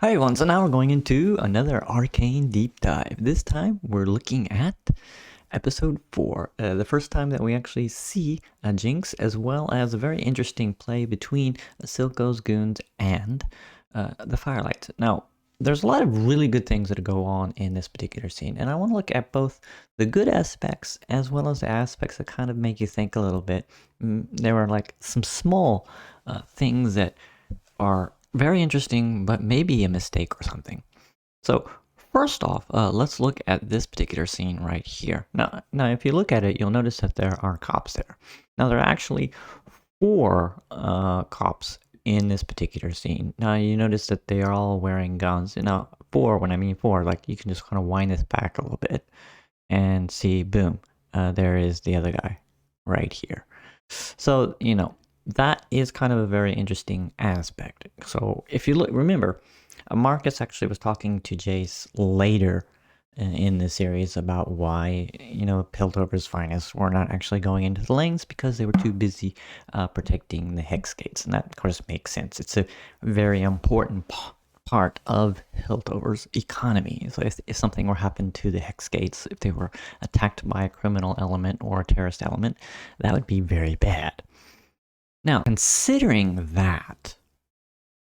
Hi everyone, so now we're going into another Arcane deep dive. This time we're looking at episode 4, the first time that we actually see Jinx, as well as a very interesting play between Silco's goons and the Firelights. Now, there's a lot of really good things that go on in this particular scene, and I want to look at both the good aspects as well as the aspects that kind of make you think a little bit. There are like some small things that are very interesting, but maybe a mistake or something. So first off, let's look at this particular scene right here. Now, if you look at it, you'll notice that there are cops there. Now, there are actually 4 cops in this particular scene. Now, you notice that they are all wearing guns. Now, 4, when I mean 4, like you can just kind of wind this back a little bit and see, boom, there is the other guy right here. So, that is kind of a very interesting aspect. So if you look, remember, Marcus actually was talking to Jace later in the series about why, Piltover's finest were not actually going into the lanes because they were too busy protecting the Hexgates. And that, of course, makes sense. It's a very important part of Piltover's economy. So if something were happened to the Hexgates, if they were attacked by a criminal element or a terrorist element, that would be very bad. Now, considering that,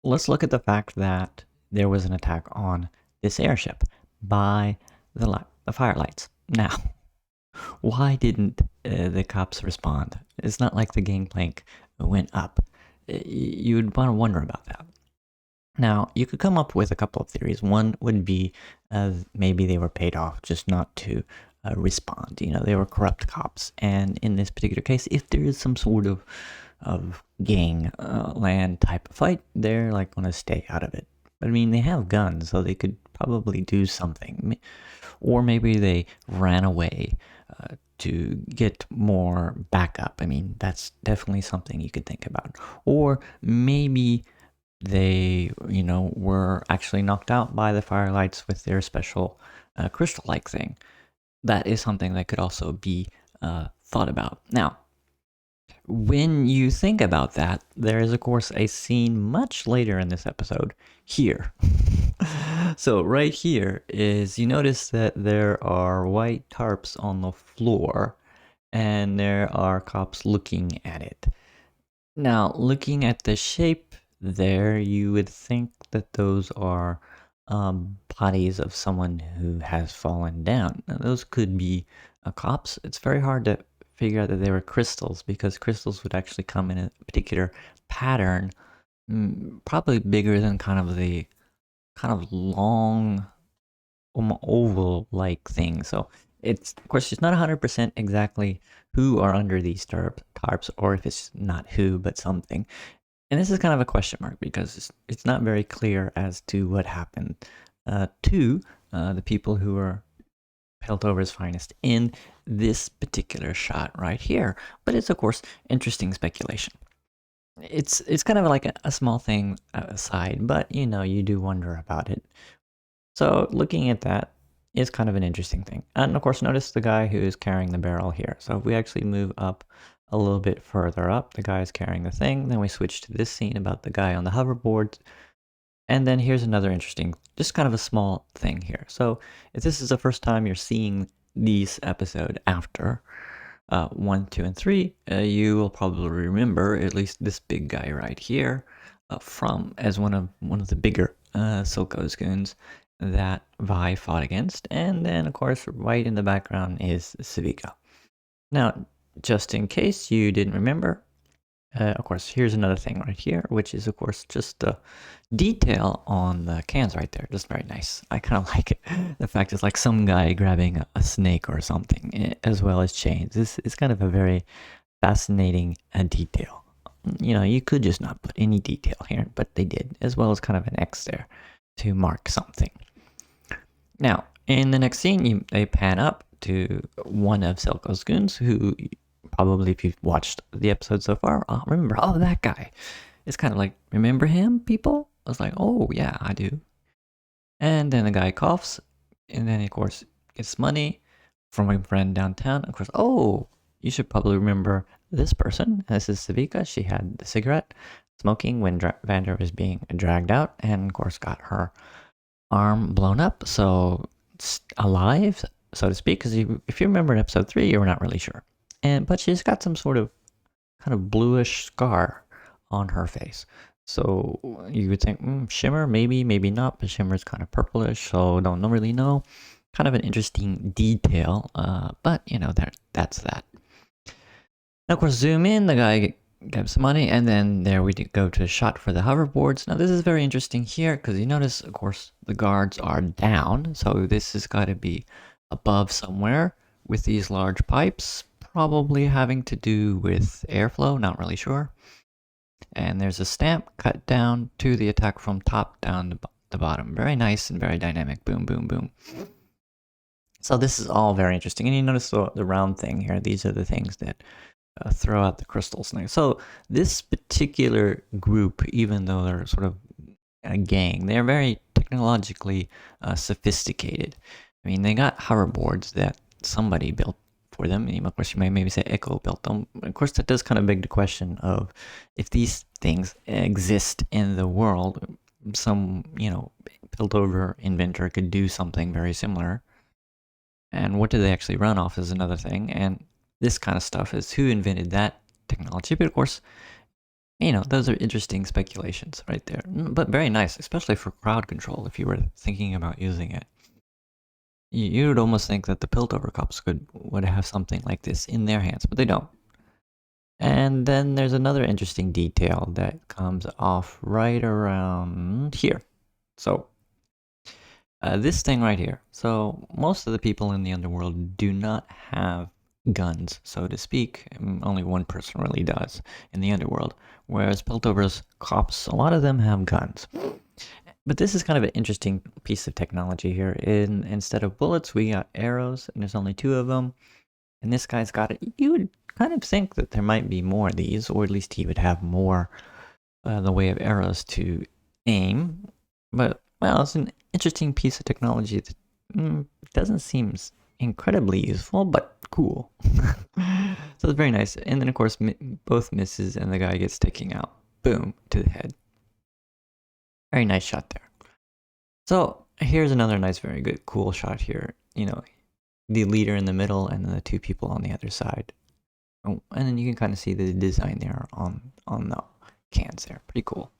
let's look at the fact that there was an attack on this airship by the Firelights. Now, why didn't the cops respond? It's not like the gangplank went up. You'd want to wonder about that. Now, you could come up with a couple of theories. One would be maybe they were paid off just not to respond. They were corrupt cops. And in this particular case, if there is some sort of gang land type of fight, they're like going to stay out of it. But I mean, they have guns, so they could probably do something. Or maybe they ran away to get more backup. I mean, that's definitely something you could think about. Or maybe they, were actually knocked out by the Firelights with their special crystal-like thing. That is something that could also be thought about. Now, when you think about that, there is, of course, a scene much later in this episode here. So right here is, you notice that there are white tarps on the floor, and there are cops looking at it. Now, looking at the shape there, you would think that those are bodies of someone who has fallen down. Now, those could be cops. It's very hard to figure out that they were crystals, because crystals would actually come in a particular pattern, probably bigger than kind of long oval like thing. So it's, of course, it's not 100% exactly who are under these tarps, or if it's not who but something. And this is kind of a question mark, because it's not very clear as to what happened to the people who were Piltover's finest in this particular shot right here. But it's, of course, interesting speculation. It's kind of like a small thing aside, but you do wonder about it. So looking at that is kind of an interesting thing. And of course, notice the guy who is carrying the barrel here. So if we actually move up a little bit further up, the guy is carrying the thing. Then we switch to this scene about the guy on the hoverboard. And then here's another interesting, just kind of a small thing here. So if this is the first time you're seeing these episode after 1, 2, and 3, you will probably remember at least this big guy right here from as one of the bigger Silco's goons that Vi fought against. And then, of course, right in the background is Civica. Now, just in case you didn't remember, of course, here's another thing right here, which is, of course, just the detail on the cans right there. Just very nice. I kind of like it. The fact is like some guy grabbing a snake or something, as well as chains. This is kind of a very fascinating detail. You could just not put any detail here, but they did, as well as kind of an X there to mark something. Now, in the next scene, they pan up to one of Silco's goons, who probably, if you've watched the episode so far, remember, that guy. It's kind of like, remember him, people? I was like, oh, yeah, I do. And then the guy coughs, and then, of course, gets money from a friend downtown. Of course, oh, you should probably remember this person. This is Civica. She had the cigarette. smoking when Vander was being dragged out, and of course got her arm blown up, so alive, so to speak. Because if you remember in episode 3, you were not really sure, but she's got some sort of kind of bluish scar on her face. So you would think shimmer, maybe, maybe not, but shimmer's kind of purplish, so don't really know. Kind of an interesting detail, but that's that. Now, of course, zoom in, the guy gets some money, and then there we go to a shot for the hoverboards. Now, this is very interesting here, because you notice, of course, the guards are down, so this has got to be above somewhere with these large pipes, probably having to do with airflow, not really sure. And there's a stamp cut down to the attack from top down to the bottom. Very nice and very dynamic. Boom, boom, boom. So this is all very interesting. And you notice the round thing here. These are the things that throw out the crystals. So this particular group, even though they're sort of a gang, they're very technologically sophisticated. I mean, they got hoverboards that somebody built for them. Of course, you might maybe say Echo built them. Of course, that does kind of beg the question of if these things exist in the world, some, built over inventor could do something very similar. And what do they actually run off is another thing. And this kind of stuff is who invented that technology. But of course, those are interesting speculations right there. But very nice, especially for crowd control if you were thinking about using it. You would almost think that the Piltover cops would have something like this in their hands, but they don't. And then there's another interesting detail that comes off right around here. So, this thing right here. So, most of the people in the underworld do not have guns, so to speak. Only one person really does in the underworld. Whereas Piltover's cops, a lot of them have guns. But this is kind of an interesting piece of technology here. Instead of bullets, we got arrows, and there's only 2 of them. And this guy's got it. You would kind of think that there might be more of these, or at least he would have more the way of arrows to aim. But, well, it's an interesting piece of technology that doesn't seem incredibly useful, but cool. So it's very nice. And then, of course, both misses, and the guy gets taken out. Boom, to the head. Very nice shot there. So here's another nice, very good, cool shot here. The leader in the middle and then the 2 people on the other side. Oh, and then you can kind of see the design there on the cans there. Pretty cool.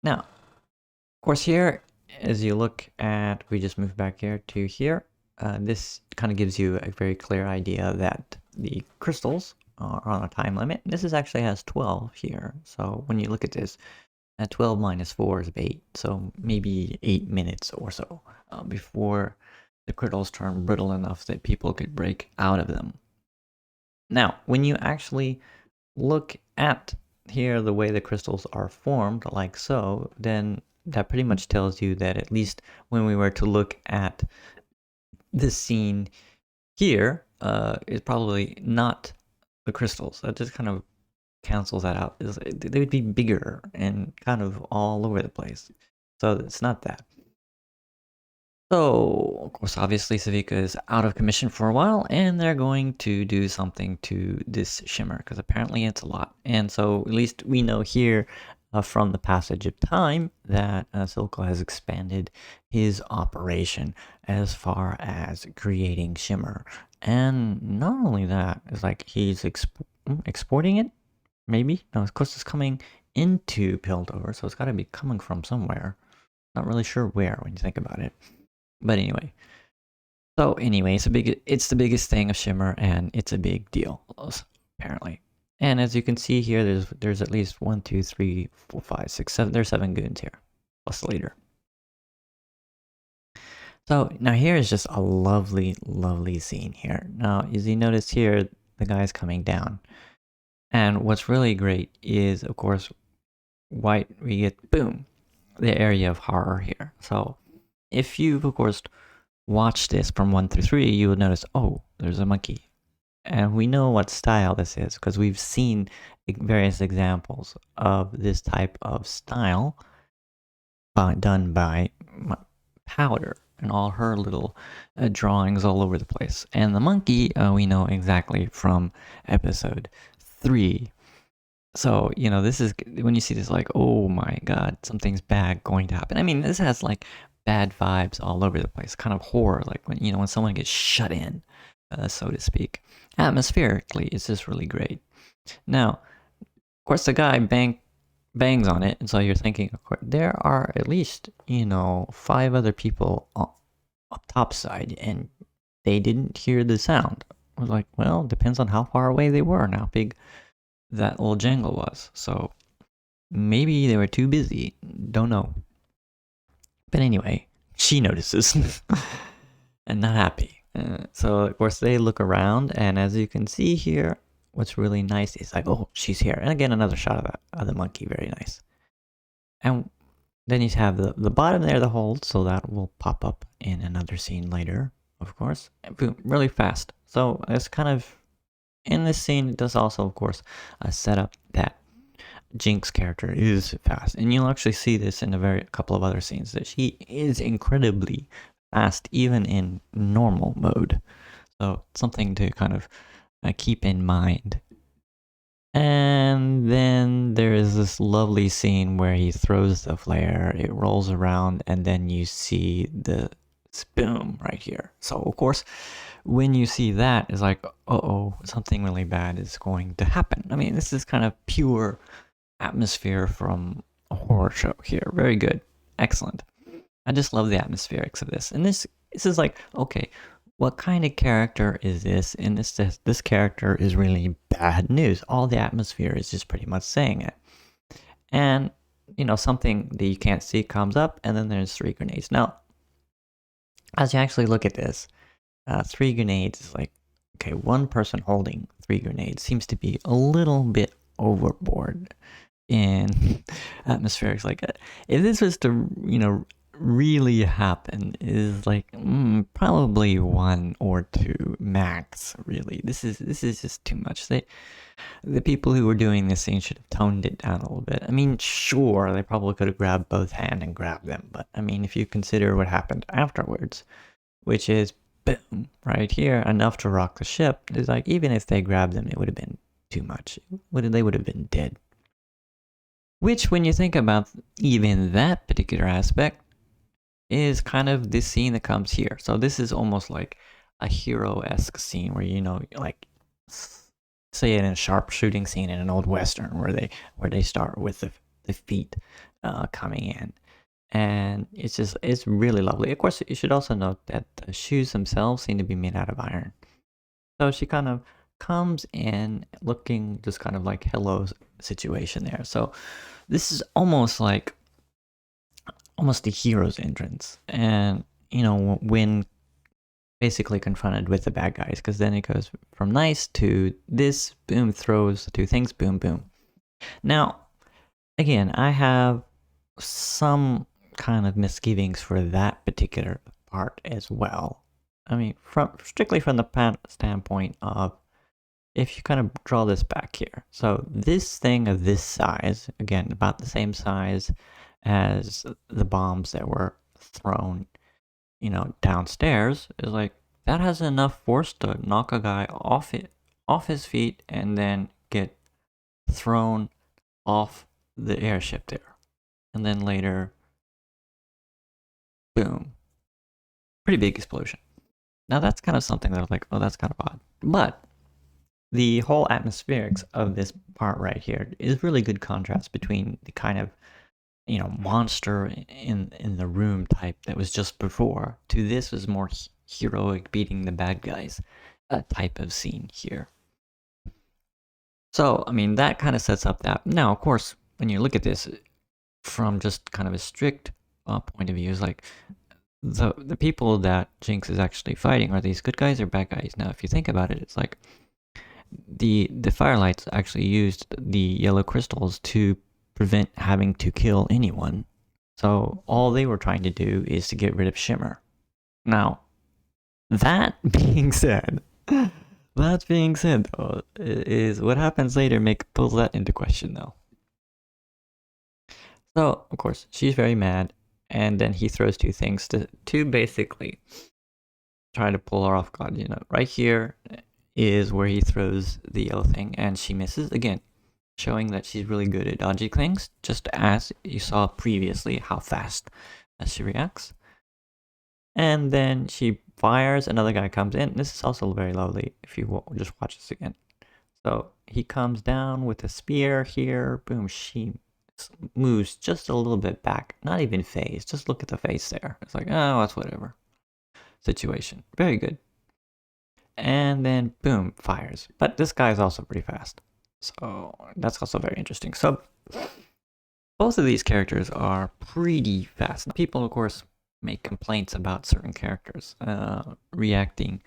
Now, of course, here, as you look at, we just moved back here to here. This kind of gives you a very clear idea that the crystals are on a time limit. This actually has 12 here. So when you look at this, 12 minus 4 is 8, so maybe 8 minutes or so before the crystals turn brittle enough that people could break out of them. Now, when you actually look at here the way the crystals are formed, like so, then that pretty much tells you that at least when we were to look at this scene here, is probably not the crystals. That just kind of cancels that out. They would be bigger and kind of all over the place. So it's not that. So, of course, obviously Savika is out of commission for a while, and they're going to do something to this shimmer, because apparently it's a lot. And so, at least we know here from the passage of time that Silco has expanded his operation as far as creating shimmer. And not only that, it's like he's exporting it. Maybe? No, of course it's coming into Piltover, so it's got to be coming from somewhere. Not really sure where when you think about it. But anyway. So anyway, it's the biggest thing of Shimmer, and it's a big deal, apparently. And as you can see here, there's at least 1, 2, 3, 4, 5, 6, 7. There's 7 goons here, plus the leader. So now here is just a lovely, lovely scene here. Now, as you notice here, the guy's coming down. And what's really great is, of course, we get, boom, the area of horror here. So if you've, of course, watched this from 1 through 3, you will notice, oh, there's a monkey. And we know what style this is, because we've seen various examples of this type of style done by Powder and all her little drawings all over the place. And the monkey, we know exactly from episode 3. So, you know, this is when you see this, like, oh my god, something's bad going to happen. I mean, this has like bad vibes all over the place, kind of horror, like when, you know, when someone gets shut in, so to speak. Atmospherically, it's just really great. Now, of course, the guy bangs on it, and so you're thinking, of course, there are at least, you know, 5 other people up top side, and they didn't hear the sound. I was like, well, depends on how far away they were and how big that little jangle was. So maybe they were too busy. Don't know. But anyway, she notices and not happy. So of course they look around, and as you can see here, what's really nice is like, oh, she's here. And again, another shot of the monkey, very nice. And then you have the bottom there, the hold, so that will pop up in another scene later, of course. And boom, really fast. So it's kind of, in this scene, it does also, of course, set up that Jinx character is fast. And you'll actually see this in a couple of other scenes, that she is incredibly fast, even in normal mode. So something to kind of keep in mind. And then there is this lovely scene where he throws the flare, it rolls around, and then you see the boom right here. So of course, when you see that, it's like, uh-oh, something really bad is going to happen. I mean, this is kind of pure atmosphere from a horror show here. Very good. Excellent. I just love the atmospherics of this. And this is like, okay, what kind of character is this? And this character is really bad news. All the atmosphere is just pretty much saying it. And, you know, something that you can't see comes up, and then there's 3 grenades. Now, as you actually look at this, 3 grenades is like, okay, one person holding 3 grenades seems to be a little bit overboard in atmospherics. Like, if this was to, you know, really happen, is like probably 1 or 2 max. Really, this is just too much. The people who were doing this scene should have toned it down a little bit. I mean, sure, they probably could have grabbed both hands and grabbed them, but I mean, if you consider what happened afterwards, which is boom right here, enough to rock the ship, is like, even if they grabbed them, it would have been too much. They would have been dead. Which, when you think about even that particular aspect, is kind of this scene that comes here. So this is almost like a hero-esque scene where, you know, like, say in a sharpshooting scene in an old western where they start with the feet coming in. And it's really lovely. Of course, you should also note that the shoes themselves seem to be made out of iron. So she kind of comes in looking just kind of like hello situation there. So this is almost like the hero's entrance. And, you know, when basically confronted with the bad guys, because then it goes from nice to this, boom, throws the 2 things, boom, boom. Now, again, I have some kind of misgivings for that particular part as well. I mean, strictly from the standpoint of, if you kind of draw this back here, so this thing of this size, again, about the same size as the bombs that were thrown, you know, downstairs, is like, that has enough force to knock a guy off his feet and then get thrown off the airship there. And then later, boom. Pretty big explosion. Now that's kind of something that I was like, oh, that's kind of odd. But the whole atmospherics of this part right here is really good contrast between the kind of, you know, monster in the room type that was just before, to this was more heroic, beating the bad guys type of scene here. So, I mean, that kind of sets up that. Now, of course, when you look at this from just kind of a strict point of view, is like, the people that Jinx is actually fighting, are these good guys or bad guys? Now, if you think about it, it's like the firelights actually used the yellow crystals to prevent having to kill anyone. So all they were trying to do is to get rid of Shimmer. Now, that being said, though, is what happens later pulls that into question, though. So, of course, she's very mad, and then he throws 2 things to basically try to pull her off guard. You know, right here is where he throws the yellow thing, and she misses again. showing that she's really good at dodging things, just as you saw previously how fast she reacts. And then she fires, another guy comes in. This is also very lovely if you just watch this again. So he comes down with a spear here. Boom, she moves just a little bit back. Not even phase. Just look at the face there. It's like, oh, that's whatever. Situation. Very good. And then boom, fires. But this guy is also pretty fast. So that's also very interesting. So both of these characters are pretty fast. People, of course, make complaints about certain characters reacting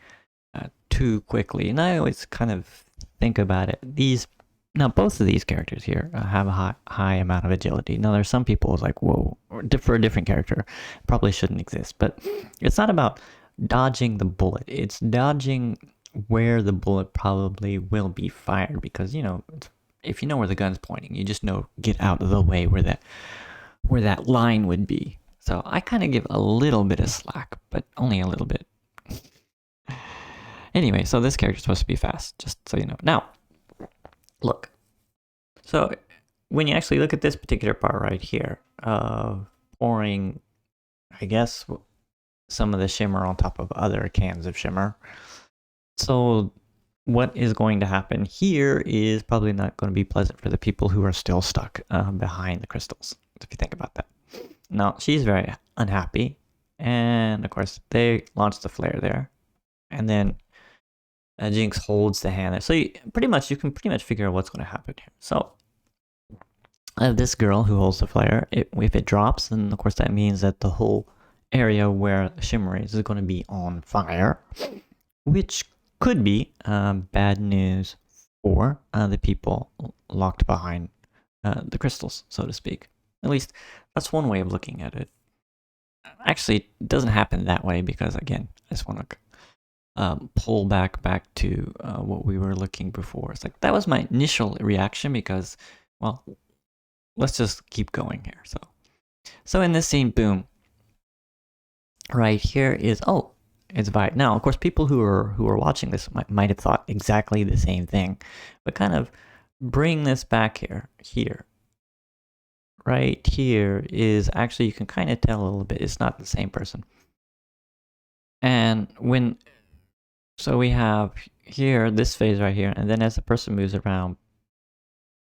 too quickly. And I always kind of think about it. Now both of these characters here have a high amount of agility. Now there's some people who's like, whoa, for a different character, probably shouldn't exist. But it's not about dodging the bullet. It's dodging where the bullet probably will be fired, because if you know where the gun's pointing, you just know get out of the way where that line would be. So I kind of give a little bit of slack, but only a little bit. Anyway, so this character's supposed to be fast, just so you know. Now, look. So when you actually look at this particular part right here, pouring, I guess, some of the shimmer on top of other cans of shimmer. So what is going to happen here is probably not going to be pleasant for the people who are still stuck behind the crystals, if you think about that. Now, she's very unhappy, and of course, they launch the flare there, and then Jinx holds the hand there. So you can pretty much figure out what's going to happen here. So this girl who holds the flare, if it drops, then of course that means that the whole area where the shimmer is going to be on fire, which could be bad news for the people locked behind the crystals, so to speak. At least that's one way of looking at it. Actually, it doesn't happen that way because, again, I just want to pull back to what we were looking before. It's like that was my initial reaction because, well, let's just keep going here. So in this scene, boom, right here is, oh, it's vibe. Now, of course, people who are watching this might have thought exactly the same thing, but kind of bring this back here. Right here is actually, you can kind of tell a little bit, it's not the same person. And so we have here, this phase right here, and then as the person moves around,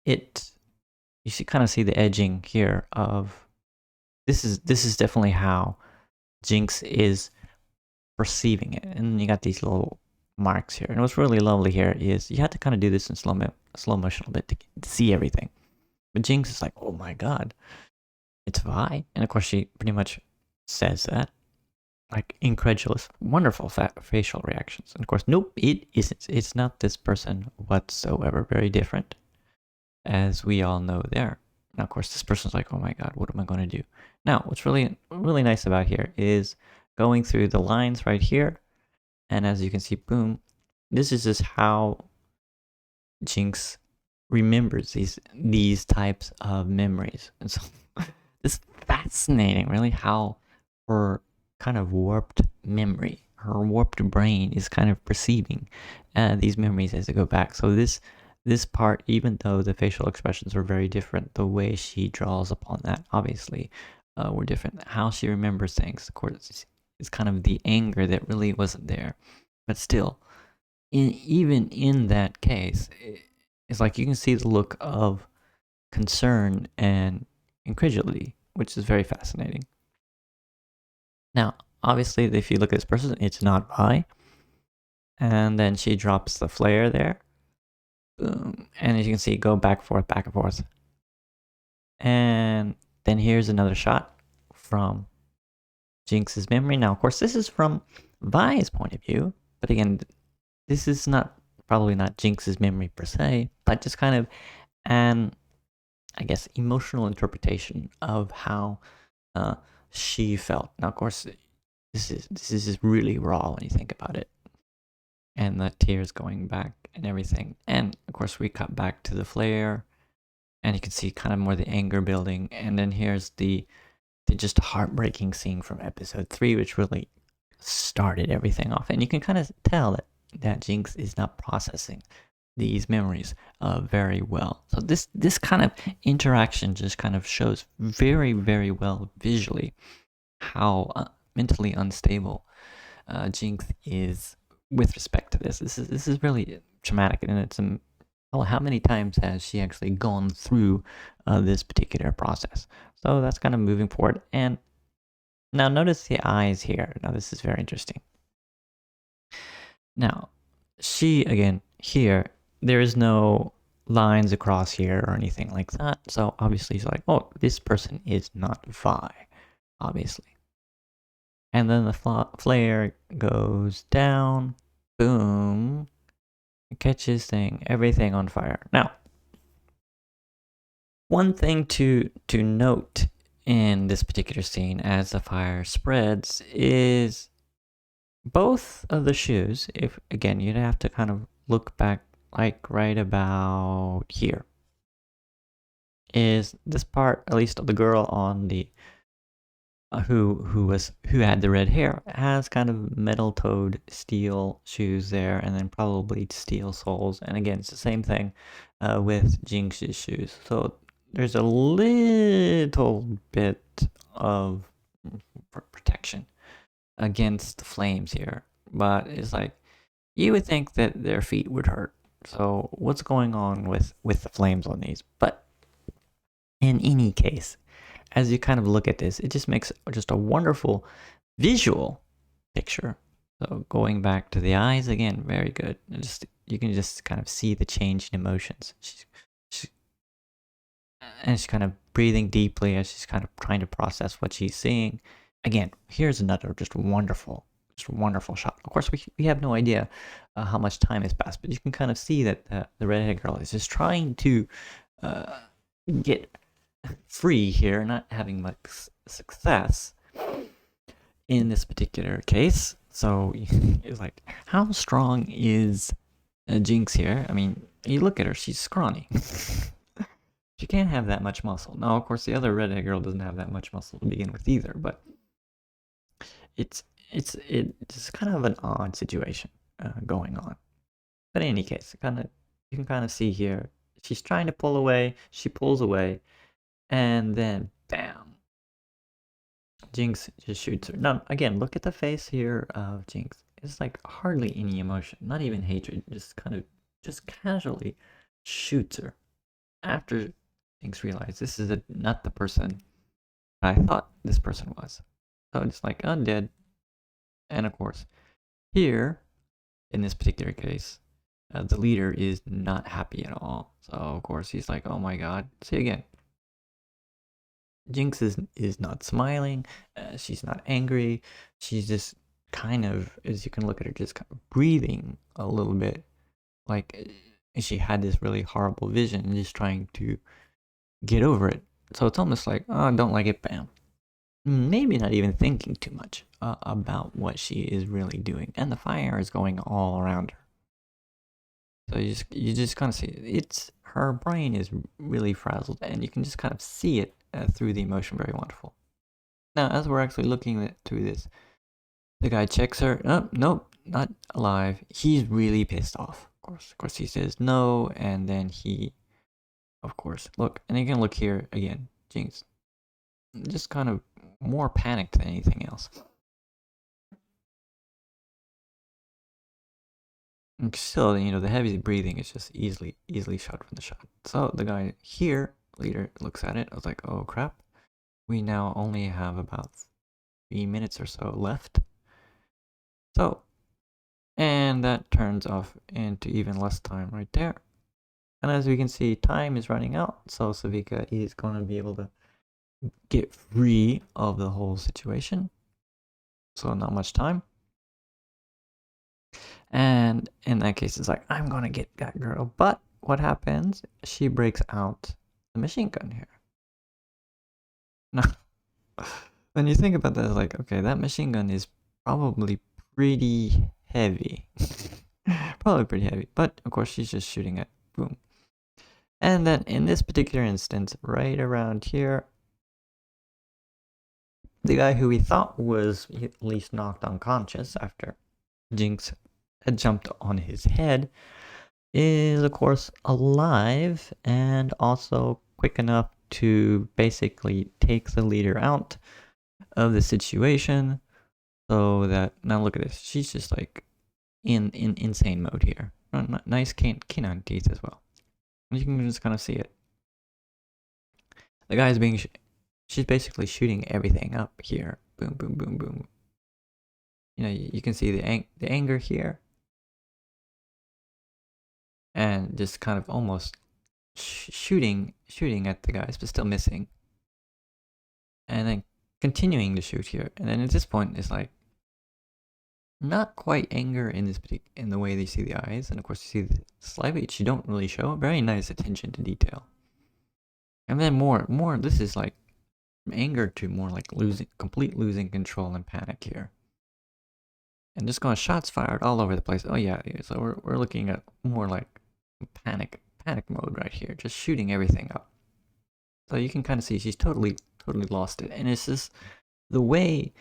you kind of see the edging here of, this is definitely how Jinx is perceiving it. And you got these little marks here. And what's really lovely here is you have to kind of do this in slow motion a bit to see everything. But Jinx is like, oh my god, it's Vi. And of course she pretty much says that. Like incredulous, wonderful facial reactions. And of course, nope, it isn't. It's not this person whatsoever. Very different, as we all know there. Now, of course, this person's like, oh my god, what am I going to do? Now, what's really nice about here is going through the lines right here. And as you can see, boom, this is just how Jinx remembers these types of memories. And so it's fascinating, really, how her kind of warped memory, her warped brain is kind of perceiving these memories as they go back. So this part, even though the facial expressions are very different, the way she draws upon that obviously were different. How she remembers things, of course, is kind of the anger that really wasn't there. But still, even in that case, it's like you can see the look of concern and incredulity, which is very fascinating. Now, obviously, if you look at this person, it's not Vi. And then she drops the flare there. Boom. And as you can see, go back and forth. And then here's another shot from Jinx's memory. Now, of course, this is from Vi's point of view. But again, this is probably not Jinx's memory per se, but just kind of an, I guess, emotional interpretation of how she felt. Now, of course, this is really raw when you think about it, and the tears going back and everything. And of course, we cut back to the flare, and you can see kind of more the anger building. And then here's the just heartbreaking scene from episode 3, which really started everything off. And you can kind of tell that Jinx is not processing these memories very well. So this kind of interaction just kind of shows very, very well visually how mentally unstable Jinx is with respect to this. This is really traumatic, and it's well, how many times has she actually gone through this particular process? So that's kind of moving forward. And now notice the eyes here. Now this is very interesting. Now, she again here, there is no lines across here or anything like that. So obviously he's like, oh, this person is not Vi, obviously. And then the flare goes down, boom, catches everything on fire. Now, one thing to note in this particular scene as the fire spreads is both of the shoes. If again, you'd have to kind of look back like right about here. Is this part, at least of the girl on the who had the red hair, has kind of metal-toed steel shoes there, and then probably steel soles. And again, it's the same thing with Jinx's shoes. So there's a little bit of protection against the flames here, but it's like you would think that their feet would hurt. So what's going on with the flames on these? But in any case, as you kind of look at this, it just makes just a wonderful visual picture. So going back to the eyes again, very good. You can just kind of see the change in emotions. She's kind of breathing deeply as she's kind of trying to process what she's seeing. Again, here's another just wonderful shot. Of course, we have no idea how much time has passed, but you can kind of see that the redheaded girl is just trying to get free here, not having much success in this particular case. So it's like, how strong is Jinx here? I mean, you look at her, she's scrawny. She can't have that much muscle. Now, of course, the other redhead girl doesn't have that much muscle to begin with either, but it's kind of an odd situation going on. But in any case, you can kind of see here, she's trying to pull away, she pulls away, and then bam, Jinx just shoots her. Now, again, look at the face here of Jinx. It's like hardly any emotion, not even hatred, just casually shoots her. After Jinx realized this is not the person I thought this person was. So it's like undead. And of course, here, in this particular case, the leader is not happy at all. So of course he's like, oh my god. See again, Jinx is not smiling. She's not angry. She's just kind of, as you can look at her, just kind of breathing a little bit, like she had this really horrible vision and just trying to get over it. So it's almost like, oh, I don't like it, bam. Maybe not even thinking too much about what she is really doing, and the fire is going all around her. So you just kind of see it's her brain is really frazzled, and you can just kind of see it through the emotion. Very wonderful. Now, as we're actually looking through this, the guy checks her. Oh, nope, not alive. He's really pissed off. Of course, he says no, and then he, of course, look, and you can look here again. Jinx, just kind of more panicked than anything else. And still, the heavy breathing is just easily shot from the shot. So the guy here, leader, looks at it. I was like, oh crap. We now only have about 3 minutes or so left. So, and that turns off into even less time right there. And as we can see, time is running out. So Savika is going to be able to get free of the whole situation. So not much time. And in that case, it's like, I'm going to get that girl. But what happens? She breaks out the machine gun here. Now, when you think about that, it's like, okay, that machine gun is probably pretty heavy. Probably pretty heavy. But of course, she's just shooting it. Boom. And then in this particular instance, right around here, the guy who we thought was at least knocked unconscious after Jinx had jumped on his head, is of course alive and also quick enough to basically take the leader out of the situation. So that, now look at this, she's just like in insane mode here. Nice canine teeth as well. You can just kind of see it. The guy's being, she's basically shooting everything up here. Boom, boom, boom, boom. You know, you can see the anger here, and just kind of almost shooting at the guys, but still missing. And then continuing to shoot here, and then at this point it's like not quite anger in in the way they see the eyes, and of course you see the slightly you don't really show. Very nice attention to detail. And then more. This is like from anger to more like complete losing control and panic here. And just going shots fired all over the place. Oh yeah, so we're looking at more like panic mode right here, just shooting everything up. So you can kind of see she's totally lost it, and it's just the way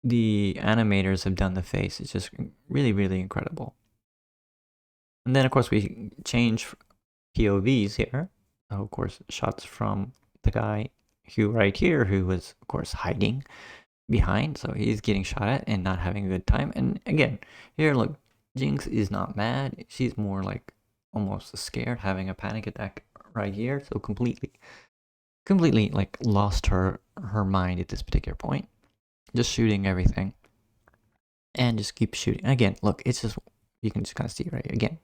the animators have done the face is just really incredible. And then of course we change POVs here. So of course shots from the guy who right here, who was of course hiding behind, so he's getting shot at and not having a good time. And again, here look, Jinx is not mad, she's more like almost scared, having a panic attack right here. So completely like lost her mind at this particular point, just shooting everything and just keep shooting. Again, look, it's just, you can just kind of see right again,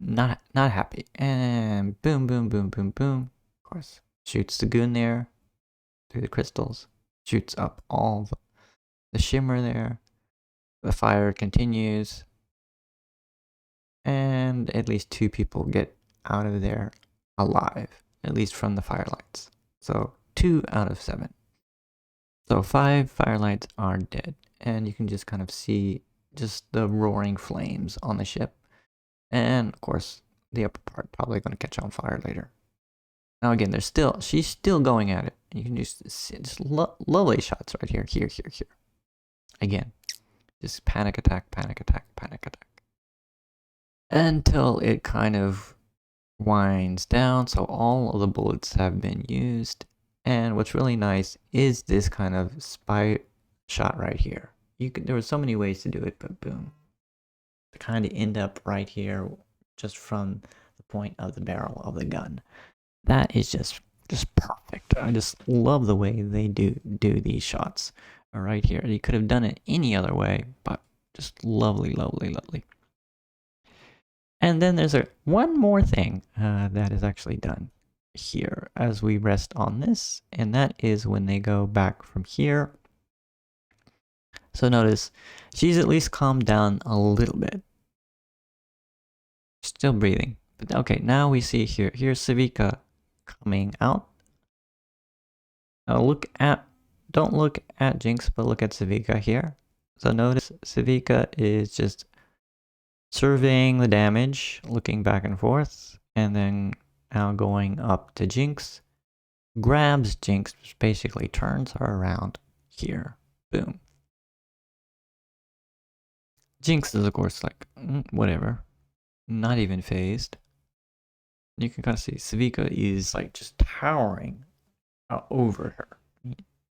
not happy. And boom, boom, boom, boom, boom, of course shoots the goon there through the crystals, shoots up all the shimmer there. The fire continues, and at least 2 people get out of there alive, at least from the firelights. So 2 out of 7. So 5 firelights are dead, and you can just kind of see just the roaring flames on the ship. And of course, the upper part probably going to catch on fire later. Now again, she's still going at it. You can just see lovely shots right here. Again, just panic attack. Until it kind of winds down, so all of the bullets have been used. And what's really nice is this kind of spy shot right here. There were so many ways to do it, but boom. To kind of end up right here, just from the point of the barrel of the gun. That is just perfect. I just love the way they do these shots right here. You could have done it any other way, but just lovely. And then there's one more thing that is actually done here as we rest on this, and that is when they go back from here. So notice she's at least calmed down a little bit. Still breathing. But okay, now we see here's Savika coming out. Now don't look at Jinx, but look at Savika here. So notice Savika is just surveying the damage, looking back and forth, and then now going up to Jinx, grabs Jinx, basically turns her around here. Boom. Jinx is of course like, whatever, not even phased. You can kind of see Savika is like just towering over her.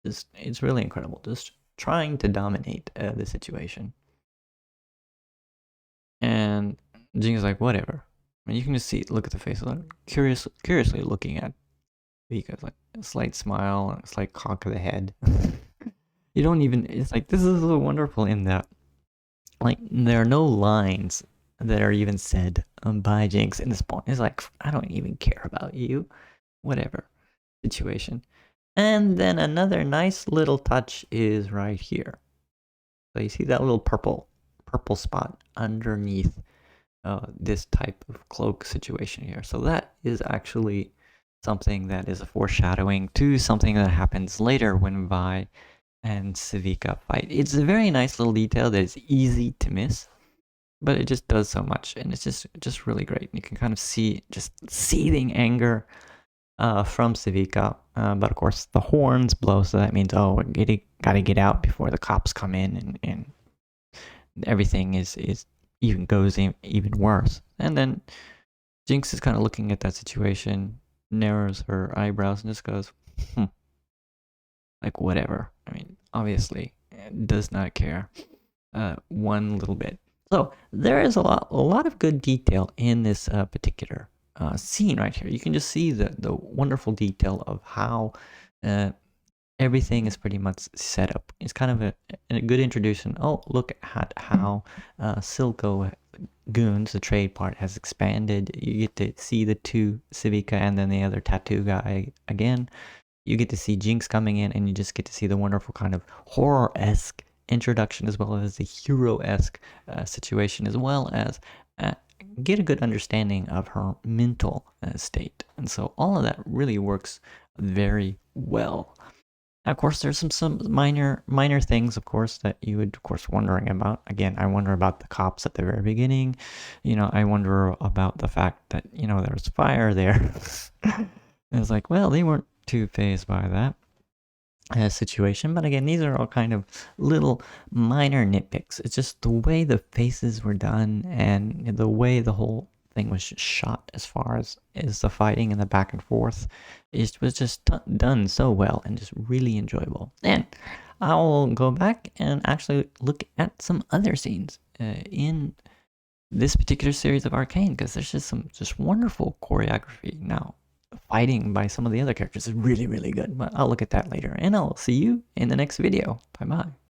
It's really incredible, just trying to dominate the situation. And Jinx is like, whatever. I mean, you can just see, look at the face, like curiously looking at Vika's like a slight smile, a slight cock of the head. You don't even, it's like, this is so wonderful in that, like, there are no lines that are even said by Jinx in this point. It's like, I don't even care about you, whatever situation. And then another nice little touch is right here. So you see that little purple spot underneath this type of cloak situation here. So that is actually something that is a foreshadowing to something that happens later when Vi and Savika fight. It's a very nice little detail that is easy to miss, but it just does so much, and it's just really great. You can kind of see just seething anger from Savika, but of course the horns blow, so that means, oh, gotta get out before the cops come in, and everything is even goes even worse. And then Jinx is kind of looking at that situation, narrows her eyebrows, and just goes, like, whatever. I mean, obviously, does not care one little bit. So there is a lot of good detail in this particular scene right here. You can just see the wonderful detail of how everything is pretty much set up. It's kind of a good introduction. Oh, look at how Silco Goons, the trade part, has expanded. You get to see the two Civica and then the other tattoo guy again. You get to see Jinx coming in, and you just get to see the wonderful kind of horror-esque introduction, as well as the hero-esque situation, as well as get a good understanding of her mental state. And so all of that really works very well. Of course, there's some minor things, of course, that you would, of course, wondering about. Again, I wonder about the cops at the very beginning. I wonder about the fact that, there's fire there. It's like, well, they weren't too phased by that situation. But again, these are all kind of little minor nitpicks. It's just the way the faces were done and the way the whole thing was shot as far as the fighting and the back and forth. It was just done so well and just really enjoyable. And I will go back and actually look at some other scenes in this particular series of Arcane, because there's just some wonderful choreography. Now, fighting by some of the other characters is really, really good, but I'll look at that later, and I'll see you in the next video. Bye bye.